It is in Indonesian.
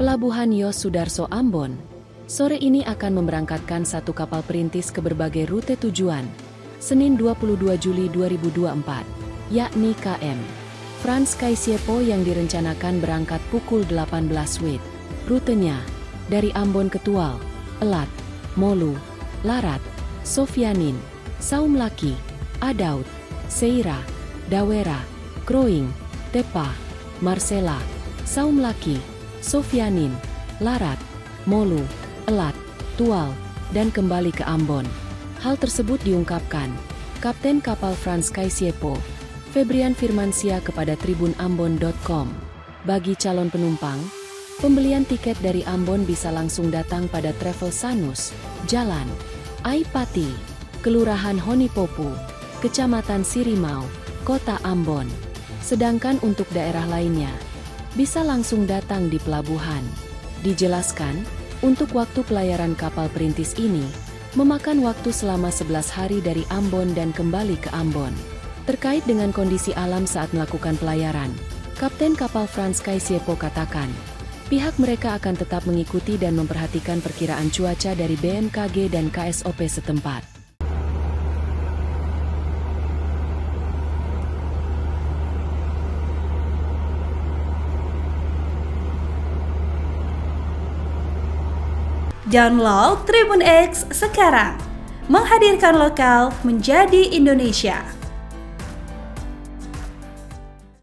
Pelabuhan Yos Sudarso Ambon, sore ini akan memberangkatkan satu kapal perintis ke berbagai rute tujuan, Senin 22 Juli 2024, yakni KM Frans Kaisiepo yang direncanakan berangkat pukul 18 WIB. Rutenya, dari Ambon ke Tual, Elat, Molu, Larat, Sofianin, Saumlaki, Adaud, Seira, Dawera, Kroing, Tepa, Marcela, Saumlaki, Sofianin, Larat, Molu, Elat, Tual, dan kembali ke Ambon. Hal tersebut diungkapkan Kapten Kapal Frans Kaisiepo, Febrian Firmansyah kepada tribunambon.com. Bagi calon penumpang, pembelian tiket dari Ambon bisa langsung datang pada Travel Sanus, Jalan Aipati, Kelurahan Honipopu, Kecamatan Sirimau, Kota Ambon. Sedangkan untuk daerah lainnya, bisa langsung datang di pelabuhan. Dijelaskan, untuk waktu pelayaran kapal perintis ini, memakan waktu selama 11 hari dari Ambon dan kembali ke Ambon. Terkait dengan kondisi alam saat melakukan pelayaran, Kapten Kapal Frans Kaisiepo katakan, pihak mereka akan tetap mengikuti dan memperhatikan perkiraan cuaca dari BMKG dan KSOP setempat. Download Tribun X sekarang, menghadirkan lokal menjadi Indonesia.